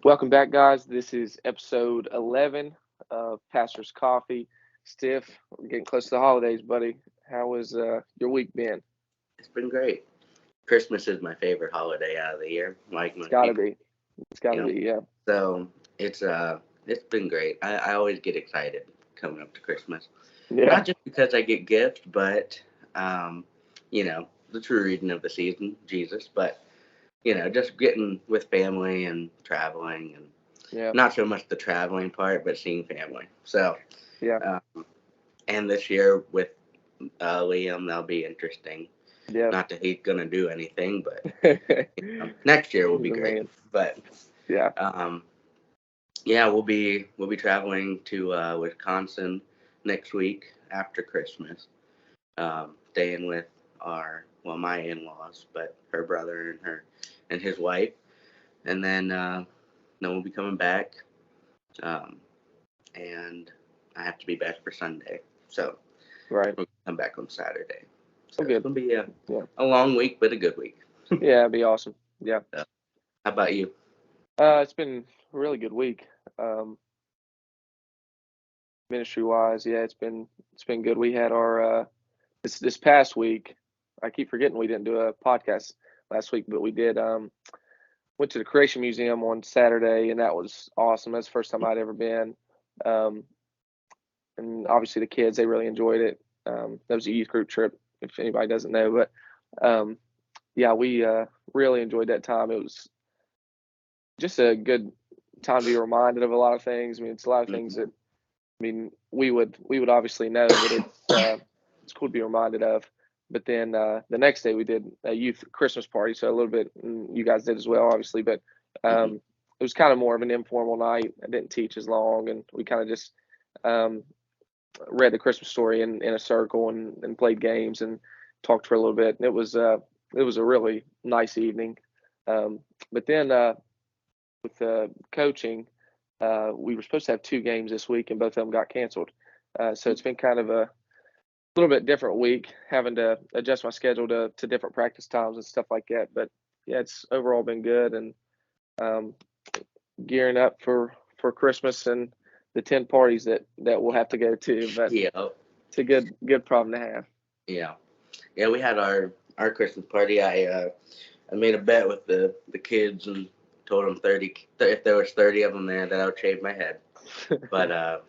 Welcome back, guys. This is episode 11 of Pastor's Coffee. Stiff, we're getting close to the holidays, buddy. How has your week been? It's been great. Christmas is my favorite holiday out of the year. Like It's most got to people, be. It's got you to know. be, yeah. So it's been great. I always get excited coming up to Christmas. Yeah, Not just because I get gifts, but the true reading of the season, Jesus. But just getting with family and traveling, and yeah, not so much the traveling part, but seeing family. So, yeah, um, and this year with Liam, that'll be interesting. yeah. Not that he's gonna do anything, but next year will He's be a great. man. But Yeah, um, yeah, we'll be traveling to Wisconsin next week after Christmas. Staying with my in-laws, but her brother and his wife, and then we'll be coming back. Um, and I have to be back for Sunday, so right. we'll come back on Saturday. So Oh, it's good. gonna be Yeah, a long week, but a good week. yeah, it'd be awesome. Yeah. So, how about you? It's been a really good week. Um, Ministry-wise, yeah, it's been good. We had our this past week. I keep forgetting we didn't do a podcast last week, but we did. Went to the Creation Museum on Saturday, and that was awesome. That's the first time I'd ever been. Um, and obviously, the kids, they really enjoyed it. That was a youth group trip, if anybody doesn't know. But yeah, we really enjoyed that time. It was just a good time to be reminded of a lot of things. I mean, it's a lot of things Mhm. that, I mean, we would obviously know, but it's cool to be reminded of. But then the next day we did a youth Christmas party, so a little bit you guys did as well, obviously. But Mhm. it was kind of more of an informal night. I didn't teach as long, and we kind of just um, read the Christmas story in a circle and played games and talked for a little bit. And it was a really nice evening. Um, but then with coaching, we were supposed to have two games this week, and both of them got canceled. So it's been kind of a little bit different week, having to adjust my schedule to different practice times and stuff like that. But yeah, it's overall been good, and um, gearing up for Christmas and the 10 parties that we'll have to go to. But Yeah, it's a good problem to have. yeah, yeah. We had our Christmas party. I made a bet with the kids and told them if there was 30 of them there, that I would shave my head. But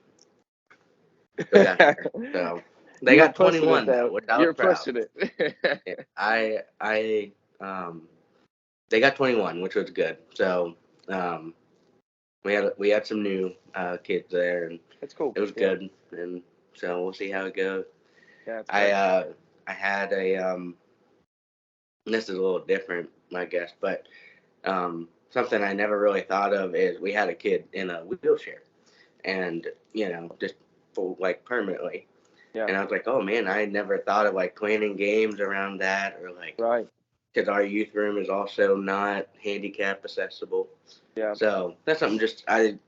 still got there. So they You were got pushing it 21 though, though. which I You was were proud. pushing it. Yeah, I they got 21, which was good. So um, we had some new kids there, and That's cool. it was Yeah, good. And so we'll see how it goes. yeah, it's I great. I had a this is a little different, I guess, but something I never really thought of is we had a kid in a wheelchair, and just for, like, permanently. Yeah, And I was like, oh man, I never thought of like planning games around that, or like, right. because our youth room is also not handicap accessible. Yeah, So that's something just I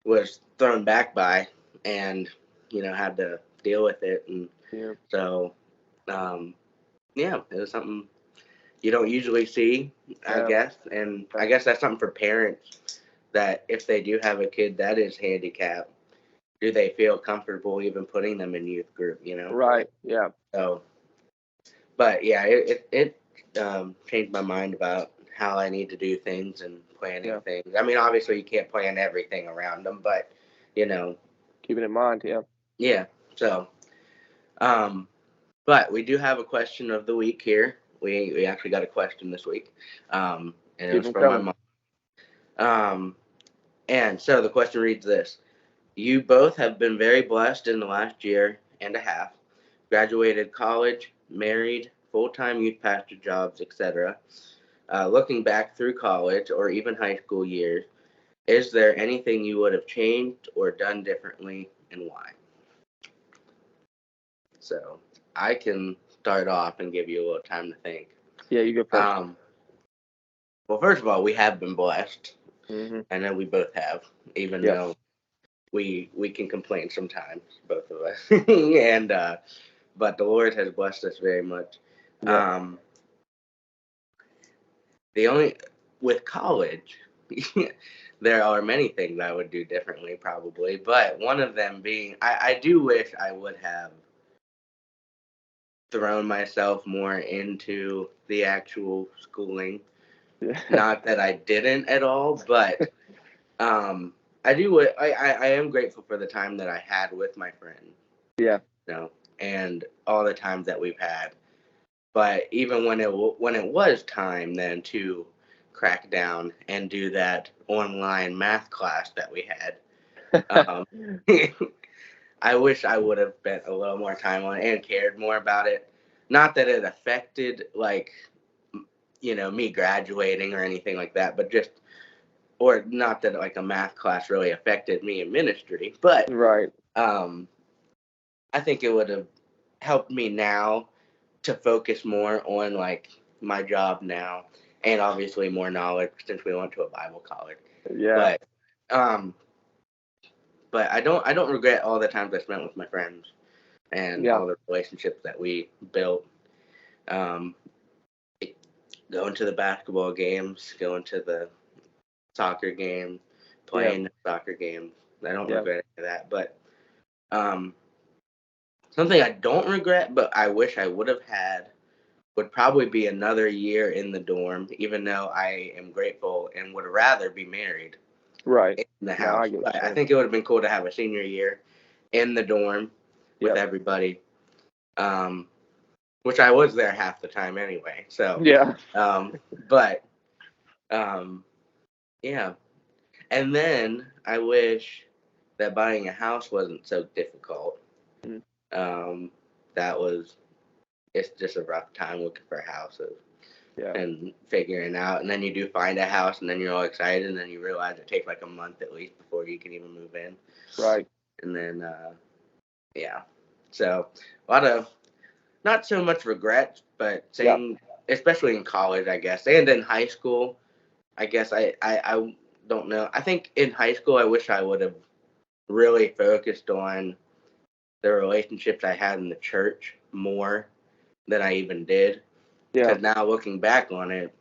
was thrown back by, and had to deal with it. And yeah, so um, yeah, it was something you don't usually see, I yeah, guess. And yeah. I guess that's something for parents, that if they do have a kid that is handicapped, do they feel comfortable even putting them in youth group? Right. Yeah, So, but yeah, it changed my mind about how I need to do things and planning yeah. things. I mean, obviously you can't plan everything around them, but you know, Keeping in mind. Yeah. yeah. So, um, but we do have a question of the week here. We actually got a question this week, and it Keep was them from my coming. mom. Um, and so the question reads this: You both have been very blessed in the last year and a half. Graduated college, married, full-time youth pastor jobs, etc. Looking back through college or even high school years, is there anything you would have changed or done differently, and why? So I can start off and give you a little time to think. Yeah, you go first. Um, well, first of all, we have been blessed, Hmm. and then we both have, even Yeah, though we can complain sometimes, both of us, and but the Lord has blessed us very much. yeah, Um, the only with college. there are many things I would do differently, probably, but one of them being, I do wish I would have thrown myself more into the actual schooling. Yeah. Not that I didn't at all, but I do. I am grateful for the time that I had with my friend. Yeah. You know, and all the times that we've had. But even when it was time then to crack down and do that online math class that we had, um, I wish I would have spent a little more time on it and cared more about it. Not that it affected like me graduating or anything like that, but just or not that like a math class really affected me in ministry, but Right. I think it would have helped me now to focus more on like my job now and obviously more knowledge since we went to a Bible college. Yeah. But um but I don't regret all the times I spent with my friends and Yeah. all the relationships that we built. Um Going to the basketball games, going to the soccer game, Yeah. playing the soccer games. I don't Yeah. regret any of that. But um something I don't regret but I wish I would have had would probably be another year in the dorm, even though I am grateful and would rather be married Right. in the No, I house. get what But you're I saying. think it would have been cool to have a senior year in the dorm with Yep. everybody, um, which I was there half the time anyway. So, Yeah. but yeah. And then I wish that buying a house wasn't so difficult. Mhm. Um, that was, it's just a rough time looking for houses Yeah. and figuring out, and then you do find a house and then you're all excited and then you realize it takes like a month at least before you can even move in. Right. And then yeah, so a lot of not so much regrets, but Yeah. saying, especially in college I guess, and in high school I guess, I don't know, I think in high school I wish I would have really focused on the relationships I had in the church more than I even did, Yeah. because now looking back on it,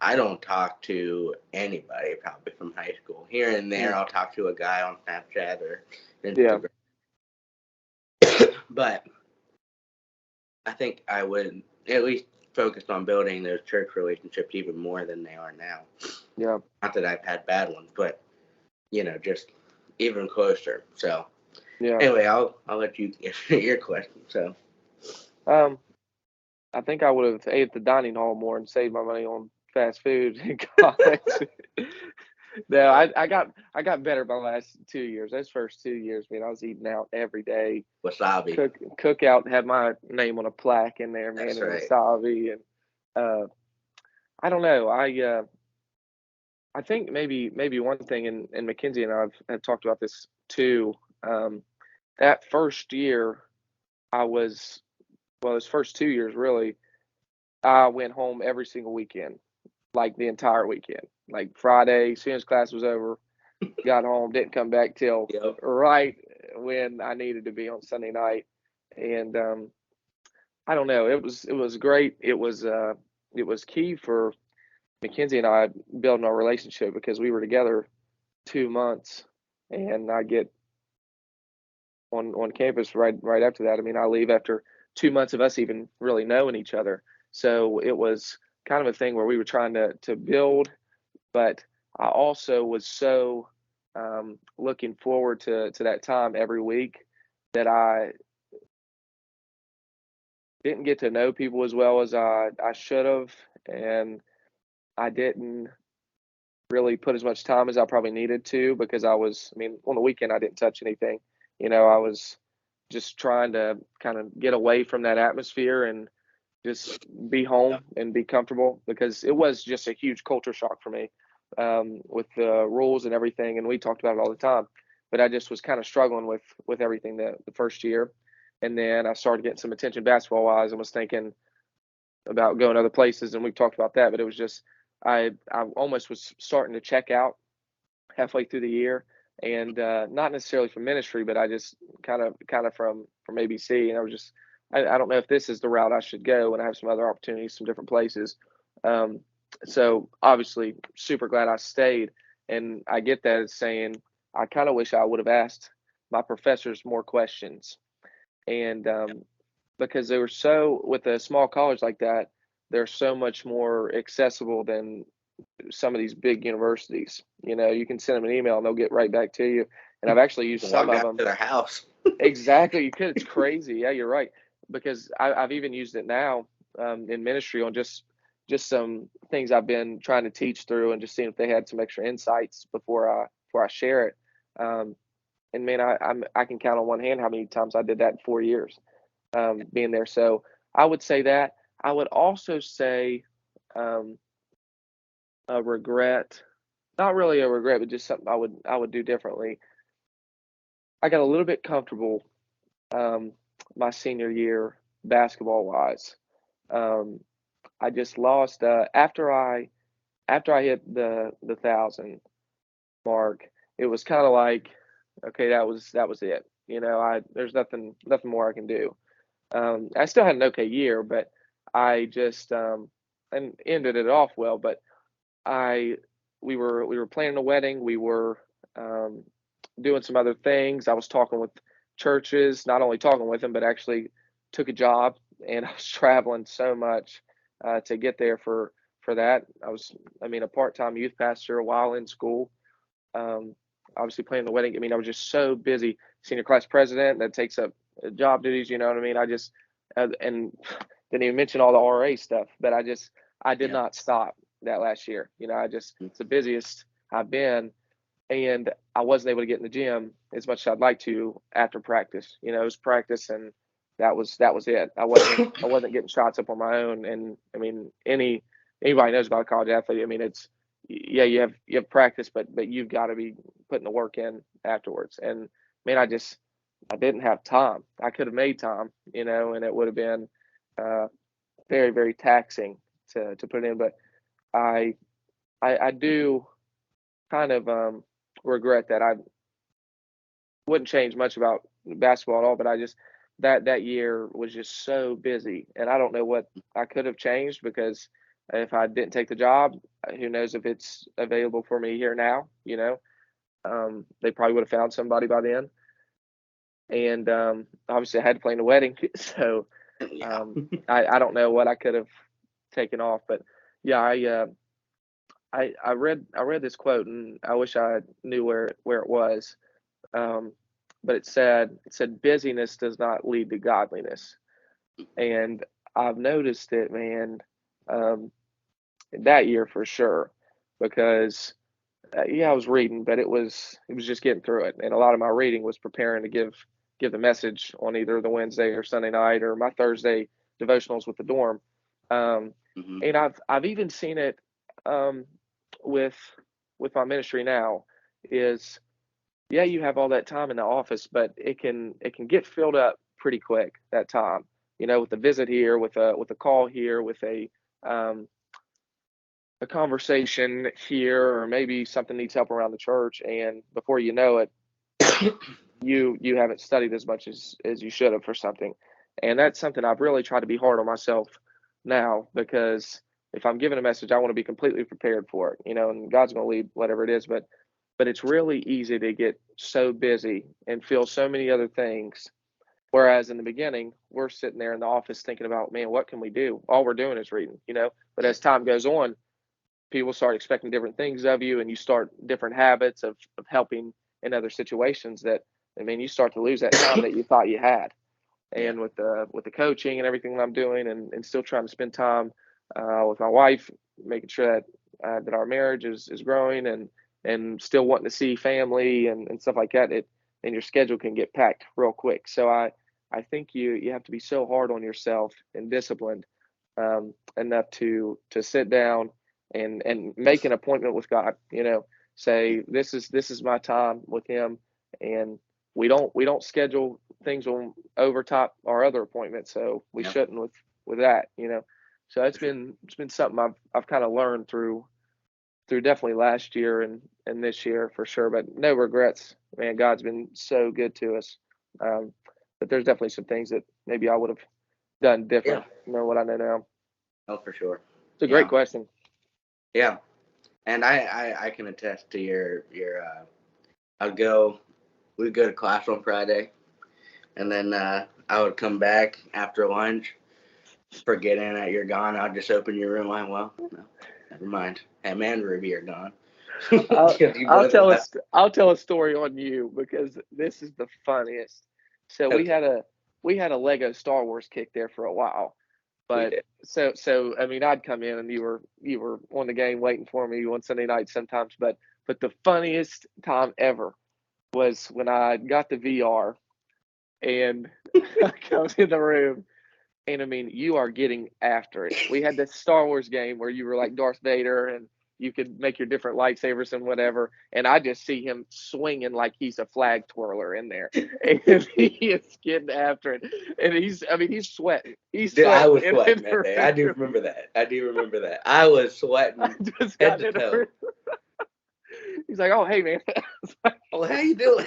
I don't talk to anybody probably from high school. Here and there, Mm. I'll talk to a guy on Snapchat or Yeah. Instagram. But I think I would at least focus on building those church relationships even more than they are now. Yeah. Not that I've had bad ones, but just even closer. So Yeah. anyway, I'll let you get your question. So Um, I think I would have ate at the dining hall more and saved my money on fast food in college. No, I got better by the last 2 years. Those first 2 years, man, I was eating out every day. wasabi. Cookout had my name on a plaque in there, man, That's and right. wasabi and uh I don't know. I think maybe one thing, and Mackenzie and I have talked about this too. Um, that first year, I was well, those first 2 years really, I went home every single weekend, like the entire weekend, like Friday, as soon as class was over, got home, didn't come back till Yep. right when I needed to be on Sunday night, and I don't know, it was great. It was key for Mackenzie and I building our relationship because we were together 2 months, and I get on campus right after that. I mean, I leave after 2 months of us even really knowing each other. So it was kind of a thing where we were trying to build, but I also was so looking forward to that time every week that I didn't get to know people as well as I should have, and I didn't really put as much time as I probably needed to because I mean, on the weekend I didn't touch anything. I was just trying to kind of get away from that atmosphere and just be home Yep. and be comfortable because it was just a huge culture shock for me with the rules and everything. And we talked about it all the time, but I just was kind of struggling with everything the first year. And then I started getting some attention basketball wise and was thinking about going other places. And we've talked about that, but it was just, I almost was starting to check out halfway through the year, and not necessarily from ministry, but I just kind of from ABC, and I was just I don't know if this is the route I should go, and I have some other opportunities, some different places. Um, so obviously, super glad I stayed, And I get that as saying, I kind of wish I would have asked my professors more questions. And because they were so, with a small college like that, they're so much more accessible than some of these big universities. You can send them an email and they'll get right back to you. And I've actually used some Walk of out them. to their house. Exactly. You could. It's crazy. Yeah, you're right. Because I've even used it now in ministry on just some things I've been trying to teach through, and just seeing if they had some extra insights before I share it. And man, I can count on one hand how many times I did that in 4 years being there. So I would say that. I would also say um, a regret, not really a regret, but just something I would do differently. I got a little bit comfortable my senior year basketball wise. Um, I just lost after I hit the 1,000 mark. It was kind of like, okay, that was it. I there's nothing more I can do. I still had an okay year, but I just and ended it off well. But I we were planning a wedding. We were um, doing some other things. I was talking with churches, not only talking with them, but actually took a job, and I was traveling so much to get there for that. I mean, a part-time youth pastor while in school. Um, Obviously, planning the wedding. I mean, I was just so busy. Senior class president, that takes up job duties. You know what I mean? I just and didn't even mention all the RA stuff. But I did Yeah. not stop that last year. It's the busiest I've been, and I wasn't able to get in the gym as much as I'd like to after practice. It was practice, and that was it. I wasn't getting shots up on my own. And I mean, anybody knows about a college athlete. I mean, it's yeah, you have practice, but you've got to be putting the work in afterwards. And man, I didn't have time. I could have made time, and it would have been uh, very very taxing to put in. But I I do kind of regret that. I wouldn't change much about basketball at all, but I just that year was just so busy, and I don't know what I could have changed, because if I didn't take the job, who knows if it's available for me here now? They probably would have found somebody by then, and obviously I had to plan the wedding, so Yeah. I don't know what I could have taken off, but yeah, I read this quote, and I wish I knew where it was. Um, but it said busyness does not lead to godliness. And I've noticed it, man, um, that year for sure, because yeah, I was reading, but it was just getting through it, and a lot of my reading was preparing to give the message on either the Wednesday or Sunday night, or my Thursday devotionals with the dorm. Um, Hmm. and I've even seen it um, with my ministry now. Is Yeah, you have all that time in the office, but it can get filled up pretty quick, that time. With a visit here, with a call here, with a conversation here, or maybe something needs help around the church, and before you know it, you haven't studied as much as you should have for something. And that's something I've really tried to be hard on myself now, because if I'm giving a message, I want to be completely prepared for it, and God's going to lead whatever it is. But it's really easy to get so busy and feel so many other things. Whereas in the beginning, we're sitting there in the office thinking about, man, what can we do? All we're doing is reading. But Yeah. as time goes on, people start expecting different things of you, and you start different habits of helping in other situations, that, I mean, you start to lose that time that you thought you had. Yeah. And with the coaching and everything that I'm doing, and still trying to spend time with my wife, making sure that our marriage is growing, and still wanting to see family and stuff like that, and your schedule can get packed real quick. So I think you have to be so hard on yourself and disciplined enough to sit down and make an appointment with God. Say, this is my time with Him, and we don't schedule things on overtop our other appointments, so we Yeah. shouldn't with that. So For sure. it's been something I've kind of learned through definitely last year and this year for sure, but no regrets. Man, God's been so good to us. Um, but there's definitely some things that maybe I would have done Yeah. different, what I know now. Oh, for sure. It's a great Yeah. question. Yeah. And I can attest to your I'd go we'd go to class on Friday, and then I would come back after lunch, forgetting that you're gone. I'd just open your room. Well, no, never mind. Him and Ruby are gone. I'll, Because you I'll both tell left. us. I'll tell a story on you because this is the funniest. So Okay, we had a Lego Star Wars kick there for a while, we but did. so I mean I'd come in and you were on the game waiting for me on Sunday night sometimes, but the funniest time ever was when I got the VR and I comes in the room. And I mean, you are getting after it. We had this Star Wars game where you were like Darth Vader and you could make your different lightsabers and whatever. And I just see him swinging like he's a flag twirler in there. And he is getting after it. And I mean, he's sweating. He's Dude, I sweating was in sweating that day. I do the remember that. I was I sweating just head got to in the toe. room. He's like, oh, hey, man. Oh, how you doing?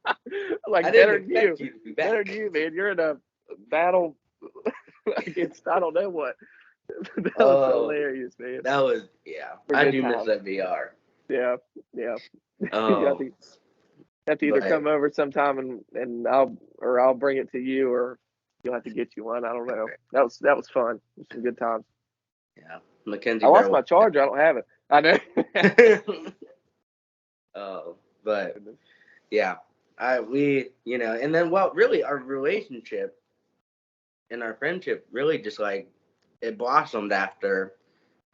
I Like, didn't better than you. expect you to be Better back. than you, man. You're in a battle against, I don't know what. That was Oh, hilarious, man. that was, yeah. For I good do miss times. that VR. Yeah, yeah. You have Oh, to either but come over sometime and I'll bring it to you, or you'll have to get you one. I don't know. That was fun. It was some good times. yeah, Mackenzie I lost Bear. my charger. I don't have it. I know. Oh, but Goodness. yeah, and then well, really, our relationship and our friendship really just like it blossomed after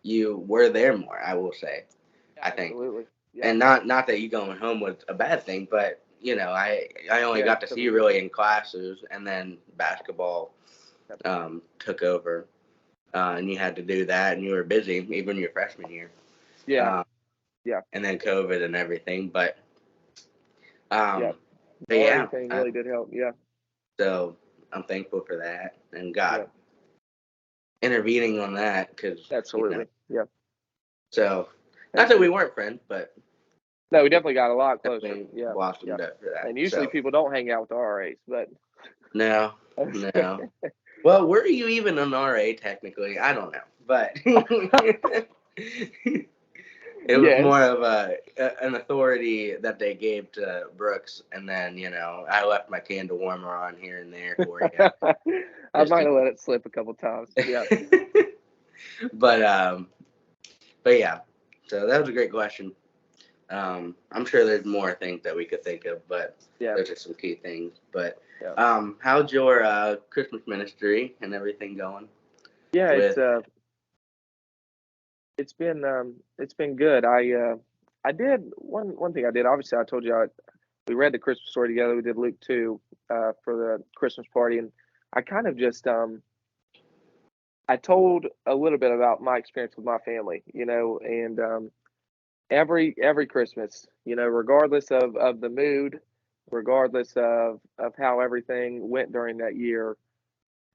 you were there more. I will say, Yeah, I think, absolutely. Yeah, and not that you going home was a bad thing, but I only yeah, got to see you absolutely. really in classes, and then basketball Yep. took over, and you had to do that, and you were busy even your freshman year, Yeah, um, yeah, and then COVID and everything, yeah. um, The but RA yeah, thing really did help. Yeah, so I'm thankful for that and yeah, God intervening on that because absolutely. Yeah, so not thank that we you. weren't friends, but No, we definitely got a lot closer. definitely Yeah, yeah. blossomed after that. And usually So people don't hang out with the RAs, but no, no. Well, were you even an RA technically? I don't know, but it was more yes. of an authority that they gave to Brooks, and then I left my candle warmer on here and there for you. I Just might have let it slip a couple times. Yeah, but but yeah, so that was a great question. I'm sure there's more things that we could think of, but yeah, those are some key things. But yeah. how's your Christmas ministry and everything going Yeah, with? it's been good. I did one thing I did. Obviously, I told you we read the Christmas story together. We did Luke 2 for the Christmas party, and I kind of just I told a little bit about my experience with my family, and every Christmas, regardless of the mood, regardless of how everything went during that year,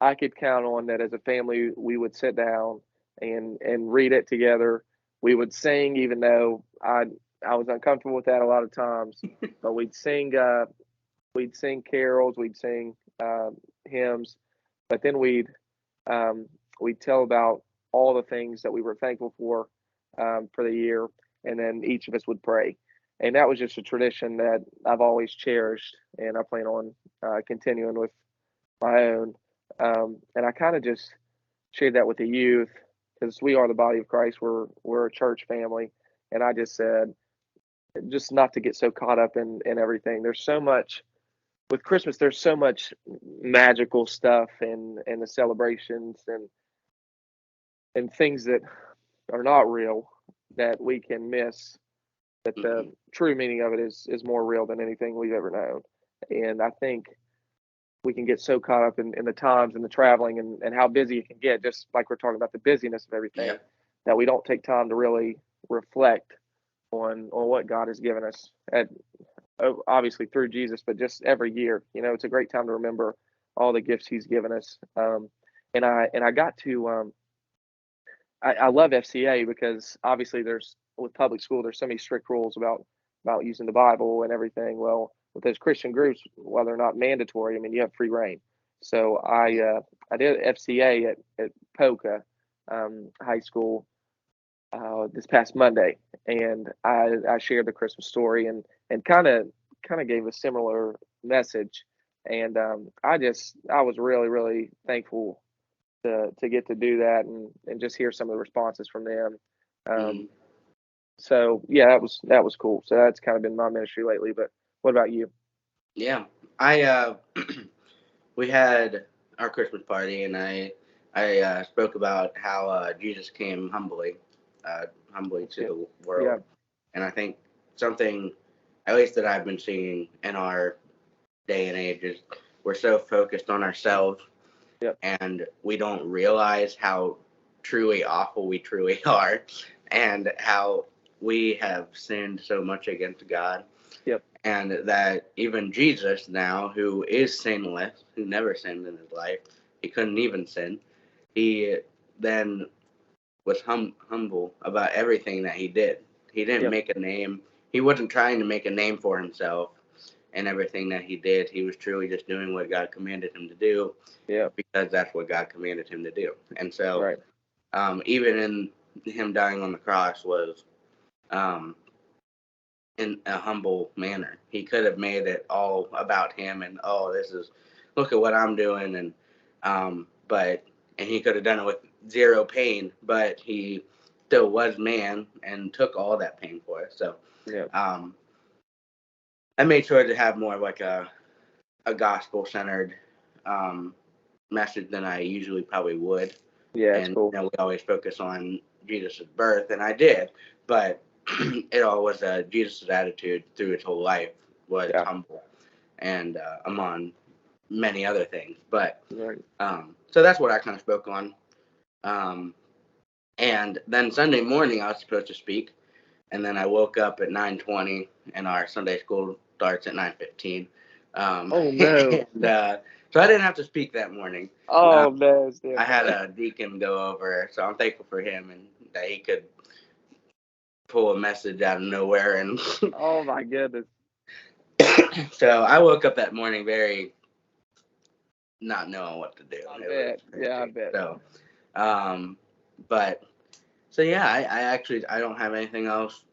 I could count on that as a family we would sit down and read it together. We would sing, even though I was uncomfortable with that a lot of times, but we'd sing carols, we'd sing hymns, but then um, we'd tell about all the things that we were thankful for the year, and then each of us would pray. And that was just a tradition that I've always cherished, and I plan on continuing with my own. And I kind of just shared that with the youth because we are the body of Christ. We're a church family, and I just said just not to get so caught up in everything. There's so much with Christmas. There's so much magical stuff and the celebrations and things that are not real that we can miss. That the Mhm. true meaning of it is more real than anything we've ever known. And I think we can get so caught up in the times and the traveling and how busy it can get, just like we're talking about the busyness of everything, Yep. that we don't take time to really reflect on what God has given us obviously through Jesus, but just every year. It's a great time to remember all the gifts He's given us. And I got to I love FCA because obviously there's with public school there's so many strict rules about using the Bible and everything. Well, with those Christian groups, while they're not mandatory, I mean you have free reign. So I did FCA at Poca High School, this past Monday, and I shared the Christmas story and kind of gave a similar message, and I was really thankful to get to do that and just hear some of the responses from them. Um, Mm, so yeah, that was cool. So that's kind of been my ministry lately. But what about you? yeah, I we had our Christmas party, and I spoke about how Jesus came humbly That's to good. the Yeah, world, and I think something, at least that I've been seeing in our day and age, is we're so focused on ourselves, yep, and we don't realize how truly awful we truly are, and how we have sinned so much against God, yep, and that even Jesus now, who is sinless, who never sinned in his life, he couldn't even sin. He then was humble about everything that he did. He didn't yep, make a name. He wasn't trying to make a name for himself and everything that he did. He was truly just doing what God commanded him to do, yep. because that's what God commanded him to do. And so, Right. even in him dying on the cross was, um, in a humble manner. He could have made it all about him and, oh, this is, look at what I'm doing, and but and he could have done it with zero pain, but he still was man and took all that pain for us. So Yep. um, I made sure to have more of like a gospel centered um, message than I usually probably would. Yeah, it's And cool. we always focus on Jesus' birth, and I did, but it all was Jesus' attitude through his whole life was Yeah. humble, and among many other things. But Right. so that's what I kind of spoke on. Um, and then Sunday morning, I was supposed to speak, and then I woke up at 9:20, and our Sunday school starts at 9:15. Oh no. And so I didn't have to speak that morning. Uh, Oh no, it's I had different. a deacon go over, so I'm thankful for him and that he could pull a message out of nowhere. And Oh my goodness. so I woke up that morning very not knowing what to do. I It was bet. Yeah, I crazy. bet. So, um, but so yeah, I actually I don't have anything else.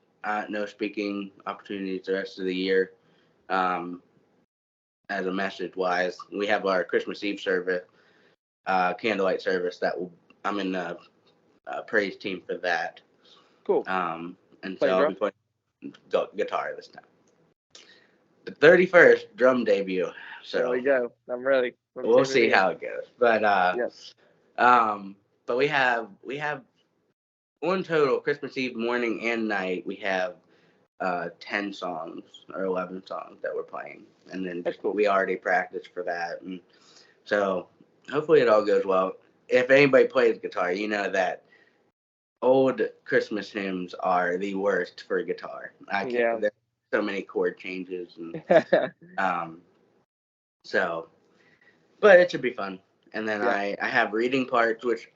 No speaking opportunities the rest of the year. Um, as a message wise, we have our Christmas Eve service, candlelight service. I'm in the praise team for that. Cool. And so Playing I'll be drums? playing guitar this time. The 31st drum debut. There we So go. I'm ready. I'm we'll tuning see in. how it goes. But Yep. um, but we have one total Christmas Eve morning and night. We have 10 songs or 11 songs that we're playing, and then That's just cool. we already practiced for that, and so hopefully it all goes well. If anybody plays guitar, you know that old Christmas hymns are the worst for guitar. I can't. Yeah. There's so many chord changes, and um, so, but it should be fun. And then Yeah. I have reading parts, which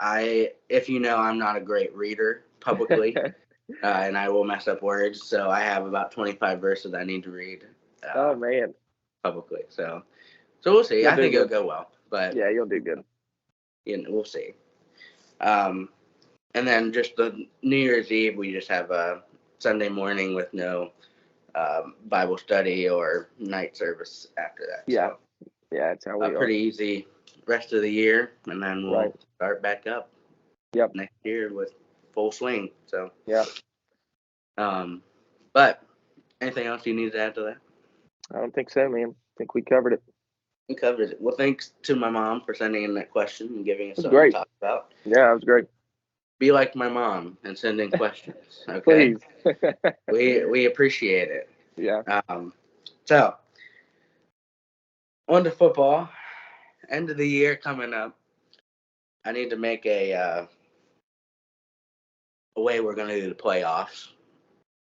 if you know, I'm not a great reader publicly, and I will mess up words. So I have about 25 verses I need to read Oh uh, man. publicly. So we'll see. You'll I do think it'll good. go well, but Yeah, you'll do good. we'll see. Um, and then just the New Year's Eve, we just have a Sunday morning with no Bible study or night service after that. Yeah. So Yeah, that's how a we are. pretty easy rest of the year, and then Right. we'll start back up Yep. next year with full swing. So, Yeah. um, but anything else you need to add to that? I don't think so, man. I think we covered it. We covered it. Well, thanks to my mom for sending in that question and giving us That's something to great. talk about. Yeah, that was great. Be like my mom and send in questions. Okay, Please. we appreciate it. Yeah. Um, so on to football. End of the year coming up. I need to make a way we're going to do the playoffs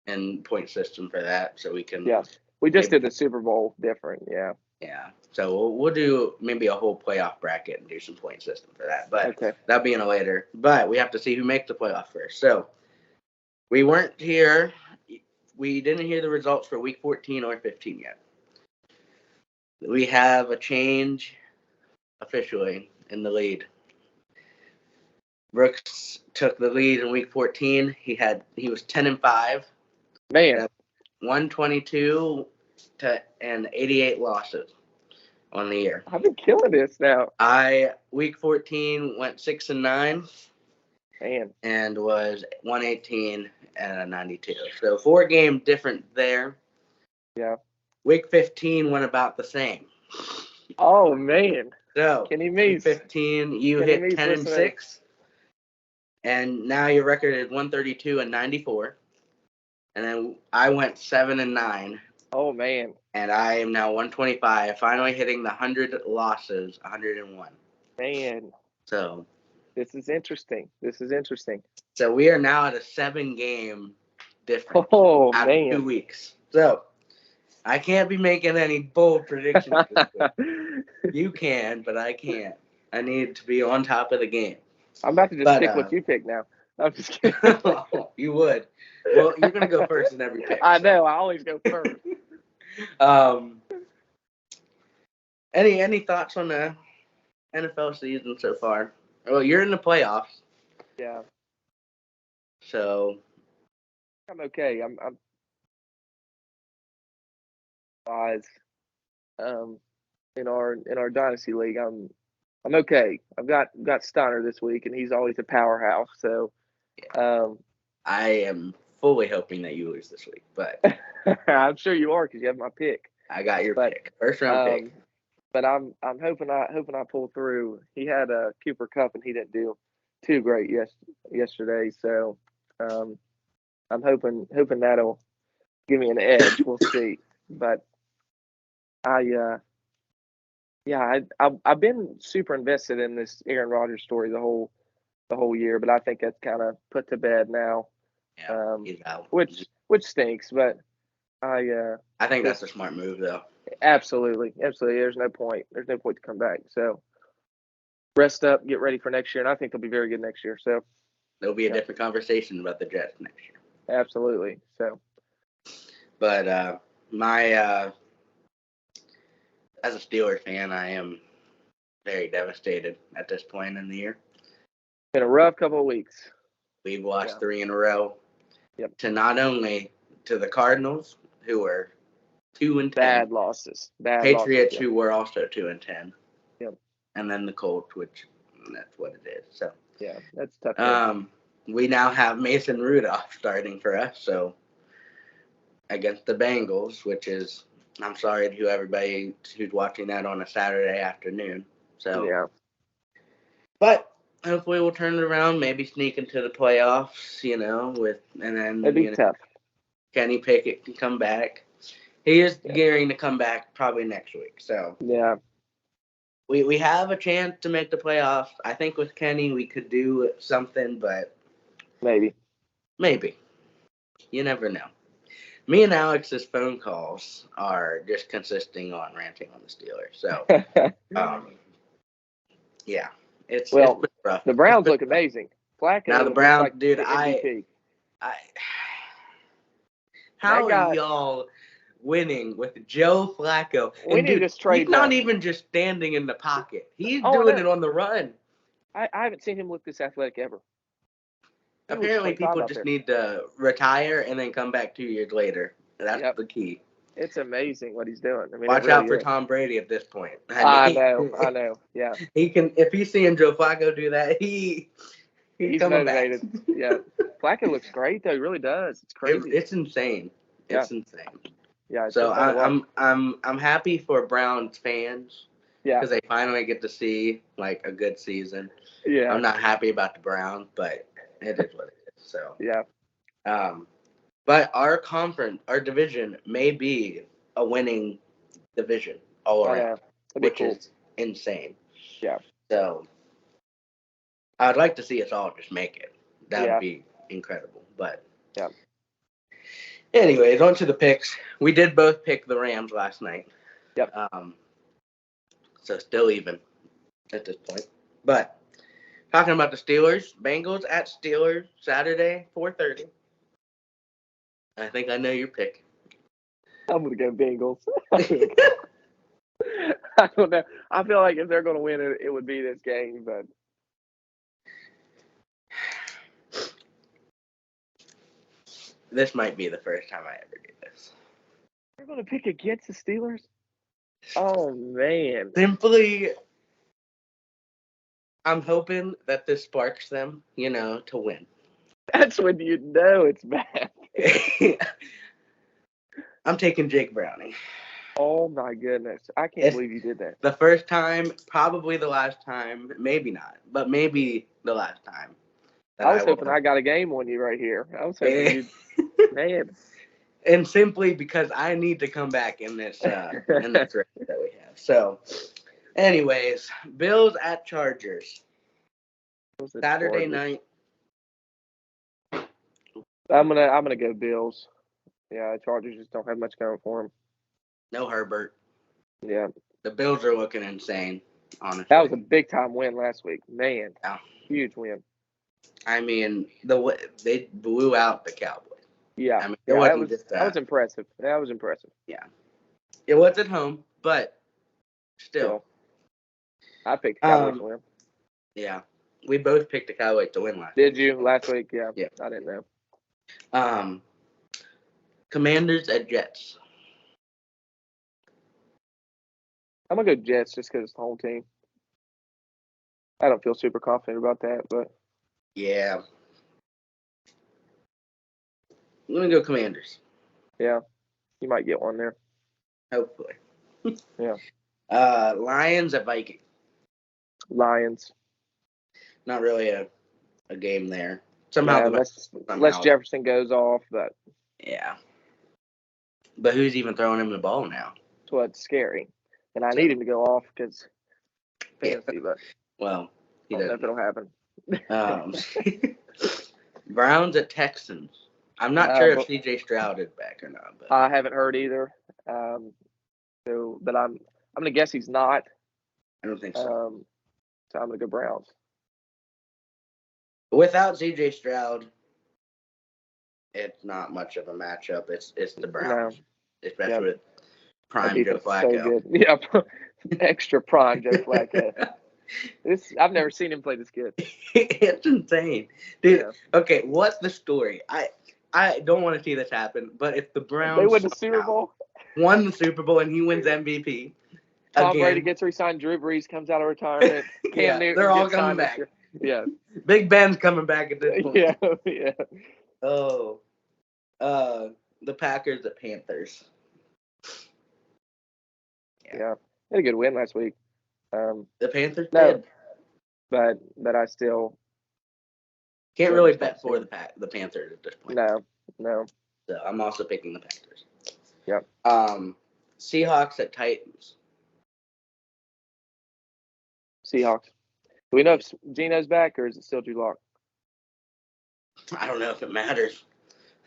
and point system for that, so we can Yeah. We just maybe, did the Super Bowl different. Yeah. yeah. So we'll do maybe a whole playoff bracket and do some point system for that, but Okay. that'll be in a later. But we have to see who makes the playoff first. So we weren't here. We didn't hear the results for week 14 or 15 yet. We have a change officially in the lead. Brooks took the lead in week 14. He was 10-5. Man, 122 and 88 losses on the year. I've been killing this now. Week 14 went 6-9. Man, And was 118 and a 92. So 4-game different there. yeah. Week 15 went about the same. Oh man. So Kenny week Meese. 15, you Kenny hit Meese 10-6, and now your record is 132 and 94. And then I went 7-9. Oh man. And I am now 125, finally hitting the 100 losses, 101. Man. So This is interesting. So we are now at a 7-game difference Oh out man. of 2 weeks. So I can't be making any bold predictions this week. You can, but I can't. I need to be on top of the game. I'm about to just pick what you pick now. I'm just kidding. You would. Well, you're gonna go first in every pick. I know. I always go first. Any thoughts on the NFL season so far? Well, you're in the playoffs. Yeah. So I'm okay. I'm in our dynasty league. I'm okay. I've got Steiner this week, and he's always a powerhouse. So, I am fully hoping that you lose this week, but I'm sure you are because you have my pick. I got your pick, first round pick. But I'm hoping I pull through. He had a Cooper Kupp, and he didn't do too great yesterday. So, I'm hoping that'll give me an edge. We'll see. But I've been super invested in this Aaron Rodgers story the whole year, but I think that's kind of put to bed now. Yeah, he's out. Which stinks, but I think that's a smart move though. Absolutely. There's no point to come back. So rest up, get ready for next year, and I think they'll be very good next year. So there'll be a different conversation about the Jets next year. Absolutely. So, but as a Steelers fan, I am very devastated at this point in the year. Been a rough couple of weeks. We've lost 3 in a row. Yep. To not only to the Cardinals, who were 2-10. Bad losses. Patriots, who were also 2-10. Yep. And then the Colts, which that's what it is. So yeah, that's tough. We now have Mason Rudolph starting for us. So against the Bengals, which is, I'm sorry to everybody who's watching that on a Saturday afternoon. So yeah. But hopefully we'll turn it around, maybe sneak into the playoffs, and then it'd be tough. Kenny Pickett can come back. He is gearing to come back probably next week. So yeah, we have a chance to make the playoffs. I think with Kenny we could do something, but maybe. You never know. Me and Alex's phone calls are just consisting on ranting on the Steelers. So yeah. It's rough. The Browns look amazing. Flacco. Now the Browns, like dude, how are y'all winning with Joe Flacco? We need to trade. He's not even just standing in the pocket. He's doing it on the run. I haven't seen him look this athletic ever. Apparently, people just need to retire and then come back 2 years later. That's the key. It's amazing what he's doing. I mean, watch out for Tom Brady at this point. I know. Yeah. He can, if he's seeing Joe Flacco do that, he's motivated. Back. Yeah. Flacco looks great though. He really does. It's crazy. It's insane. It's insane. Yeah. So I'm happy for Browns fans. Yeah. Because they finally get to see like a good season. Yeah. I'm not happy about the Browns, but it is what it is. So yeah. But our division may be a winning division all around, which is insane. Yeah. So I'd like to see us all just make it. That would be incredible. But anyways, on to the picks. We did both pick the Rams last night. Yep. So still even at this point. But talking about the Steelers, Bengals at Steelers Saturday, 4:30. I think I know your pick. I'm going to go Bengals. I don't know. I feel like if they're going to win it, it would be this game. But This might be the first time I ever do this. You're going to pick against the Steelers? Oh, man. Simply, I'm hoping that this sparks them, to win. That's when you know it's bad. I'm taking Jake Browning. Oh, my goodness. I can't believe you did that. The first time, probably the last time, maybe not, but maybe the last time. I was hoping I got a game on you right here. I was hoping you, man. And simply because I need to come back in this race that we have. So, anyways, Bills at Chargers. Saturday night. I'm gonna go Bills. Yeah, Chargers just don't have much going for them. No Herbert. Yeah. The Bills are looking insane, honestly. That was a big time win last week. Man. Yeah. Huge win. I mean, they blew out the Cowboys. Yeah. I mean, that was impressive. That was impressive. Yeah. It was at home, but still. I picked the Cowboys to win. Yeah. We both picked the Cowboys to win last week. Did you last week? Yeah. Yeah. I didn't know. Commanders at Jets. I'm going to go Jets just because it's the home team. I don't feel super confident about that, but. Yeah. I'm going to go Commanders. Yeah. You might get one there. Hopefully. Yeah. Lions at Vikings. Lions. Not really a game there. Somehow. Unless Jefferson goes off, but. Yeah. But who's even throwing him the ball now? That's what's scary. And I need him to go off because fantasy, but. Well, I don't know if it'll happen. Browns at Texans. I'm not sure if CJ Stroud is back or not. But. I haven't heard either. But I'm gonna guess he's not. I don't think so. So I'm gonna go Browns. Without CJ Stroud, it's not much of a matchup. It's the Browns, especially with prime Joe Flacco. So good. Yeah, extra prime Joe Flacco. I've never seen him play this good. It's insane, dude. Yeah. Okay, what's the story? I don't want to see this happen, but if the Browns win the Super Bowl, won the Super Bowl, and he wins MVP, Tom Brady gets re-signed, Drew Brees comes out of retirement. Yeah, they're all coming back. Yeah, Big Ben's coming back at this point. Yeah. Oh, the Packers at Panthers. Yeah, they had a good win last week. The Panthers did, but I still can't really bet for the Panthers at this point. No. So I'm also picking the Panthers. Yep. Seahawks at Titans. Seahawks. Do we know if Geno's back or is it still Drew Lock? I don't know if it matters.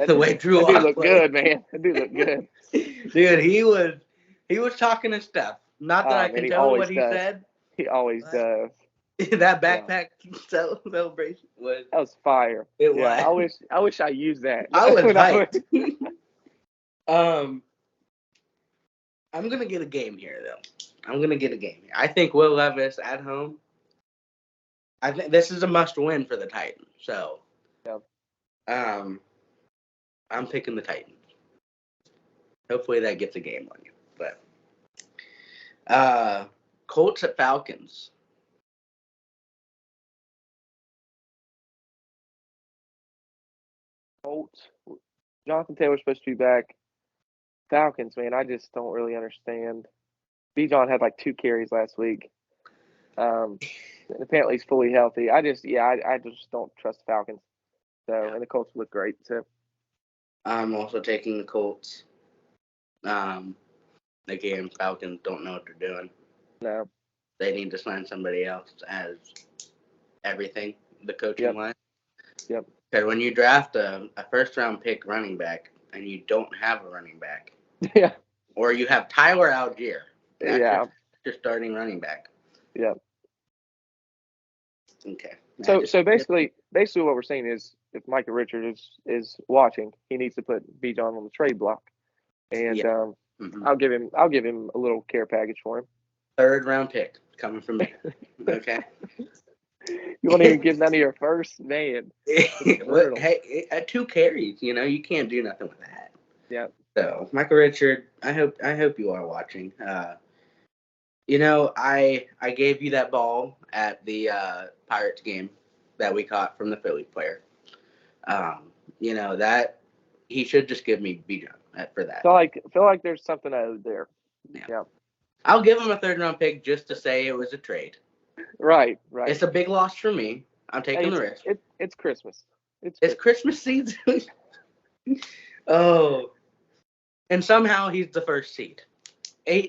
The way Drew Lock look good, man. That dude look good. Dude, he was talking his stuff. Not that I can tell what he said. He always does. That backpack celebration was. That was fire. It was. I wish I used that. I was hyped. I'm gonna get a game here though. I think Will Levis at home. I think this is a must-win for the Titans. So. Yep. I'm picking the Titans. Hopefully that gets a game on you. But Colts at Falcons. Colts. Jonathan Taylor's supposed to be back. Falcons, man, I just don't really understand. Bijan had like 2 carries last week. And apparently he's fully healthy. I just don't trust the Falcons. So and the Colts look great. So I'm also taking the Colts. Again, Falcons don't know what they're doing. No. They need to sign somebody else as everything, the coaching line. Yep. Because when you draft a first-round pick running back and you don't have a running back. Yeah. Or you have Tyler Algier. That's your starting running back. Yep. Okay. So basically what we're saying is if Micah Richards is watching, he needs to put Bijan on the trade block. And I'll give him a little care package for him. 3rd round pick coming from me. Okay. You won't even get none of your first, man. Brutal. Hey, at 2 carries, you can't do nothing with that. Yeah. So, Michael Richard, I hope you are watching. I gave you that ball at the Pirates game that we caught from the Philly player. That he should just give me Bijan for that. Feel like there's something owed there. Yeah. I'll give him a 3rd-round pick just to say it was a trade. Right. It's a big loss for me. I'm taking the risk. It's Christmas. It's Christmas season. Oh. And somehow he's the 1st seed.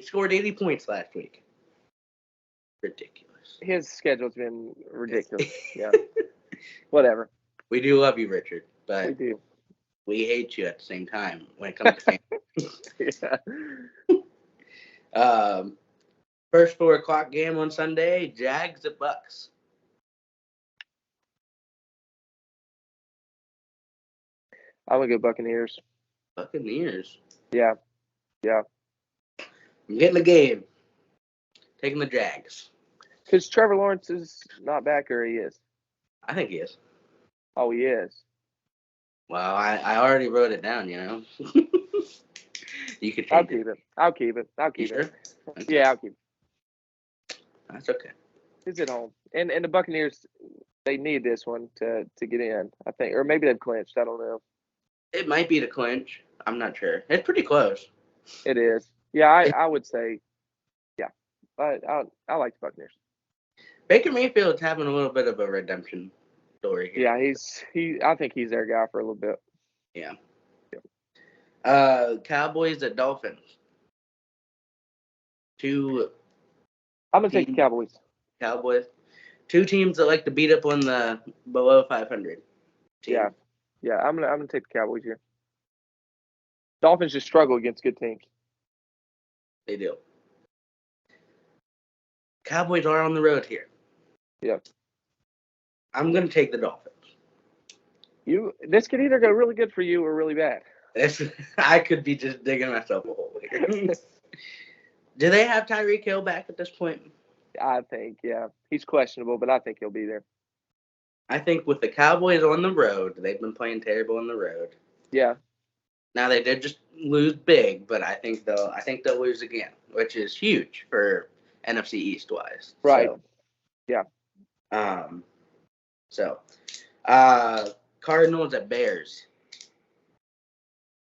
Scored 80 points last week. Ridiculous. His schedule's been ridiculous. Yeah. Whatever. We do love you, Richard, but we do. We hate you at the same time when it comes to yeah. First 4:00 game on Sunday, Jags at Bucks. I'm gonna go Buccaneers. Buccaneers. Yeah. I'm getting the game. Taking the Jags. Because Trevor Lawrence is not back, or he is. I think he is. Oh, he is. Well, I already wrote it down. You could change it. I'll keep it. Sure? Okay. Yeah, I'll keep it. That's okay. He's at home, and the Buccaneers, they need this one to get in, I think, or maybe they've clinched. I don't know. It might be to clinch. I'm not sure. It's pretty close. It is. Yeah, I would say. Yeah, I like the Buccaneers. Baker Mayfield's having a little bit of a redemption story here. Yeah, I think he's their guy for a little bit. Yeah. Cowboys at Dolphins. I'm gonna take the Cowboys. Cowboys. 2 teams that like to beat up on the below 500 team. Yeah. I'm gonna take the Cowboys here. Dolphins just struggle against good teams. They do. Cowboys are on the road here. Yep. I'm gonna take the Dolphins. This could either go really good for you or really bad. I could be just digging myself a hole here. Do they have Tyreek Hill back at this point? I think, yeah. He's questionable, but I think he'll be there. I think with the Cowboys on the road, they've been playing terrible on the road. Yeah. Now they did just lose big, but I think they'll lose again, which is huge for NFC East wise. Right. So, yeah. Cardinals at Bears.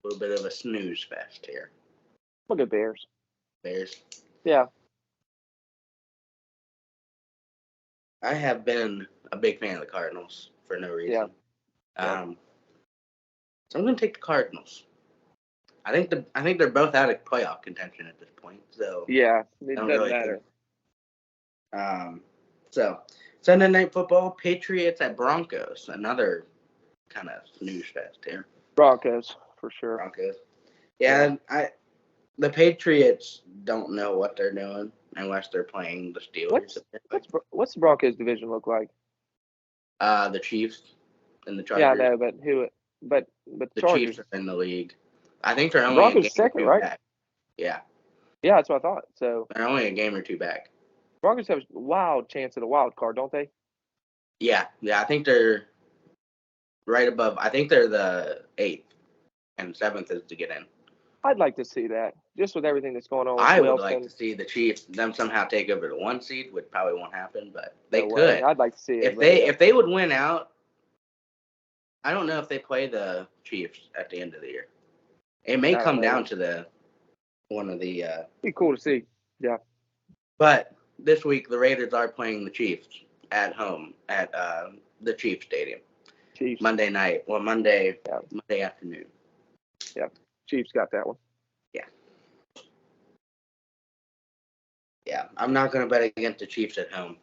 A little bit of a snooze fest here. Look at Bears. Bears. Yeah. I have been a big fan of the Cardinals for no reason. Yeah. So I'm going to take the Cardinals. I think they're both out of playoff contention at this point. So yeah, it doesn't matter. So Sunday Night Football, Patriots at Broncos. Another kind of snooze fest here. Broncos for sure. Broncos. Yeah. The Patriots don't know what they're doing unless they're playing the Steelers. What's the Broncos division look like? The Chiefs and the Chargers. Yeah, I know, but the Chargers. Chiefs are in the league. I think they're only Broncos a game second, or two right? back. Yeah. Yeah, that's what I thought. So they're only a game or two back. Broncos have a wild chance at a wild card, don't they? Yeah. I think they're right above. I think they're the 8th, and 7th is to get in. I'd like to see that, just with everything that's going on. I would like to see the Chiefs them somehow take over the 1 seed, which probably won't happen, but they could. I'd like to see it. If they would win out, I don't know if they play the Chiefs at the end of the year. It may come down to one of the. Be cool to see. Yeah. But this week the Raiders are playing the Chiefs at home at the Chiefs Stadium. Chiefs. Monday night. Well, Monday afternoon. Yeah. Chiefs got that one. Yeah. Yeah. I'm not going to bet against the Chiefs at home.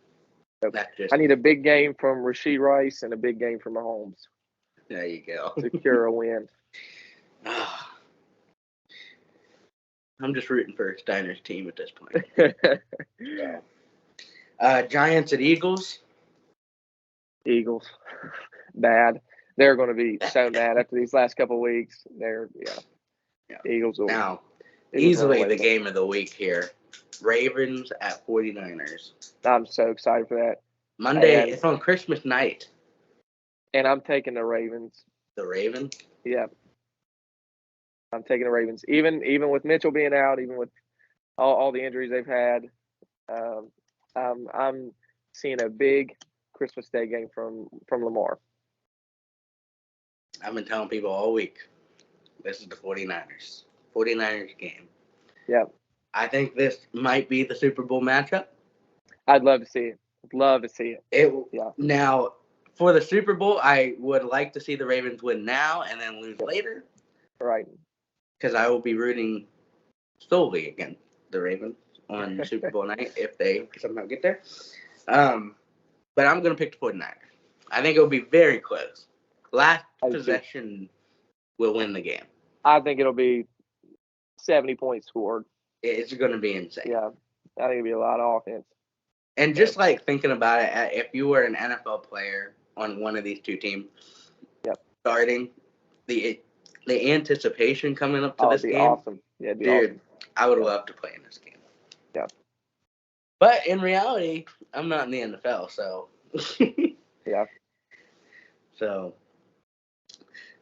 Nope. I need a big game from Rashee Rice and a big game from Mahomes. There you go. Secure a win. I'm just rooting for Steiner's team at this point. Giants at Eagles. Eagles. Bad. They're going to be so mad after these last couple of weeks. Eagles will. Now, easily the game of the week here. Ravens at 49ers. I'm so excited for that. Monday. And It's on Christmas night. and I'm taking the Ravens. The Ravens. Yeah, I'm taking the Ravens. Even with Mitchell being out, even with all the injuries they've had, um, I'm seeing a big Christmas Day game from Lamar. I've been telling people all week, this is the 49ers. 49ers game. Yeah, I think this might be the Super Bowl matchup. I'd love to see it. Love to see it. Yeah. Now, for the Super Bowl, I would like to see the Ravens win now and then lose later. Right. Because I will be rooting solely against the Ravens on Super Bowl night if they somehow get there. But I'm going to pick the 49ers. I think it will be very close. Last possession will win the game. I think it'll be 70 points scored. It's going to be insane. Yeah, I think it'll be a lot of offense. And just like thinking about it, if you were an NFL player on one of these two teams, starting the anticipation coming up to this game, awesome. Yeah, it'd be awesome. I would love to play in this game. Yeah. But in reality, I'm not in the NFL, so. Yeah. So.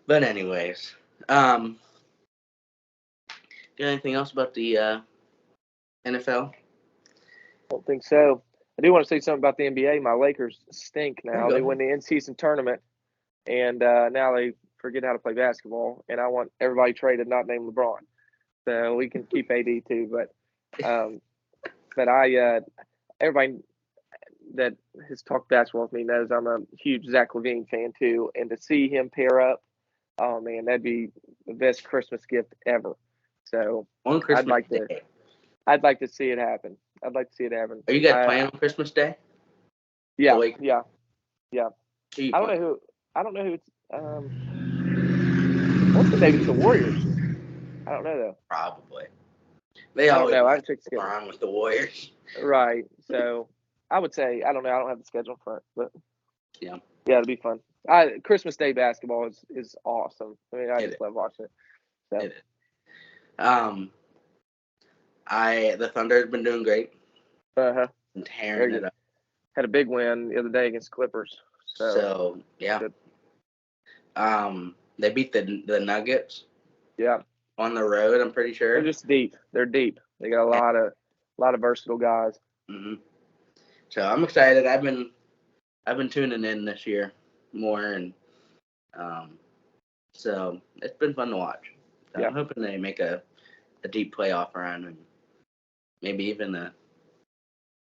But anyways, got anything else about the NFL? I don't think so. I do want to say something about the NBA. My Lakers stink now. They win the in-season tournament, and now they forget how to play basketball. And I want everybody traded, not named LeBron. So we can keep AD too. But everybody that has talked basketball with me knows I'm a huge Zach LaVine fan too. And to see him pair up, oh man, that'd be the best Christmas gift ever. So on Christmas Day. I'd like to see it happen. I'd like to see it happen. Are you guys playing on Christmas Day? Yeah, I don't know who it's. What's the name? It's the Warriors. I don't know though. Probably. They always on with the Warriors. Right. So I would say I don't know. I don't have the schedule in front, but yeah, it'll be fun. Christmas Day basketball is awesome. I mean, I just love watching it. So. It is. The Thunder has been doing great. And tearing it up. Had a big win the other day against Clippers. So yeah. Good. They beat the Nuggets. Yeah. On the road, I'm pretty sure. They're just deep. They're deep. They got a lot of versatile guys. Mm-hmm. So I'm excited. I've been tuning in this year more, and so it's been fun to watch. So I'm hoping they make a deep playoff run and maybe even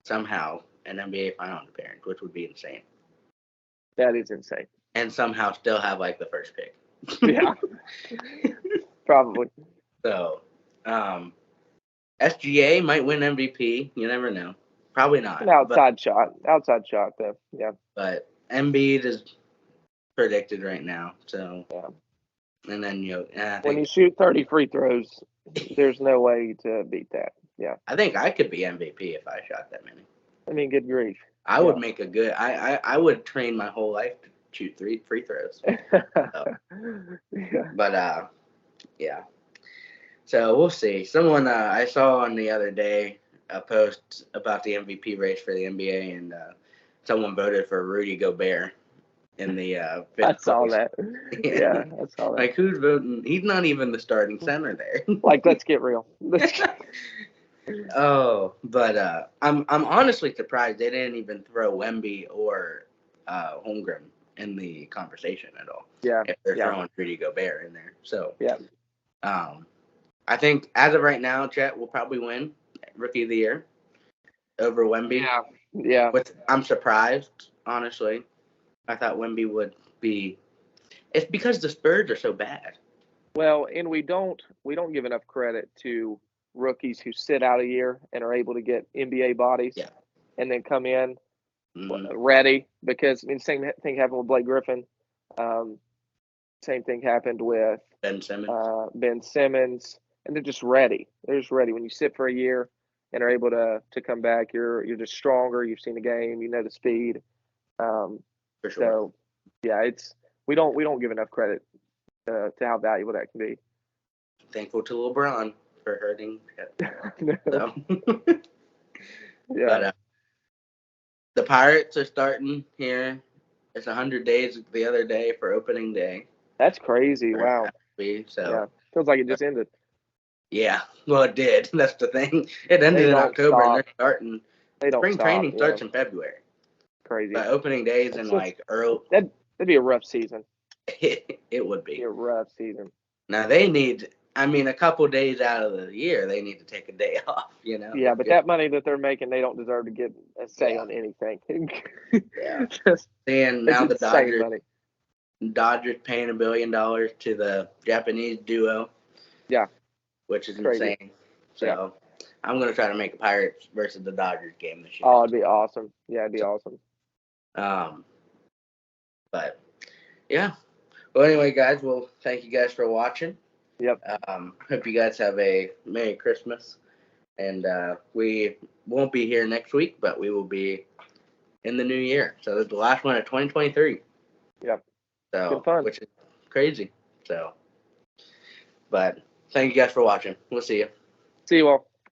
somehow an NBA final appearance, which would be insane. That is insane. And somehow still have like the first pick. Yeah. Probably. So, SGA might win MVP. You never know. Probably not. An outside shot. Outside shot, though. Yeah. But Embiid is predicted right now. So. Yeah. And then when you shoot 30 free throws, there's no way to beat that. Yeah. I think I could be MVP if I shot that many. I mean, good grief. I would make a good. I would train my whole life to shoot 3 free throws. So. Yeah. But yeah. So we'll see. Someone I saw on the other day a post about the MVP race for the NBA, and someone voted for Rudy Gobert in the. I saw that. Yeah, I saw that. Like, who's voting? He's not even the starting center there. Like, let's get real. Oh, but I'm honestly surprised they didn't even throw Wemby or Holmgren in the conversation at all. Yeah. If they're throwing Rudy Gobert in there. So yeah. I think as of right now, Chet will probably win Rookie of the Year over Wemby. Yeah. Yeah. But I'm surprised, honestly. I thought Wemby would be. It's because the Spurs are so bad. Well, and we don't give enough credit to rookies who sit out a year and are able to get NBA bodies, and then come in ready. Because I mean, same thing happened with Blake Griffin. Same thing happened with Ben Simmons. Ben Simmons, and they're just ready. They're just ready. When you sit for a year and are able to come back, you're just stronger. You've seen the game. You know the speed. For sure. So yeah, we don't give enough credit to how valuable that can be. Thankful to LeBron for hurting. No. So. Yeah. the Pirates are starting here. It's 100 days the other day for opening day. That's crazy. Wow. Yeah. Yeah. Feels like it just ended. Yeah. Well, it did. That's the thing. It ended They in don't October, and stop. they're starting. They don't Spring stop. training Yeah. starts in February, Crazy. but opening days in It's like early. that'd be a rough season. It would Be be. a rough season. Now they need. I mean, a couple days out of the year, they need to take a day off. You know. Yeah, but that money that they're making, they don't deserve to get a say Yeah. on anything. Yeah. Just, And it's now the insane money. Dodgers paying $1 billion to the Japanese duo. Yeah. Which is Crazy. insane. So I'm gonna try to make a Pirates versus the Dodgers game this year. Oh, it'd be awesome. Yeah, it'd be awesome. But yeah. Well, anyway, guys. Well, thank you guys for watching. Yep. Hope you guys have a Merry Christmas, and we won't be here next week, but we will be in the new year. So it's the last one of 2023. Yep. So Good fun. which is crazy. So, but thank you guys for watching. We'll see you. See you all.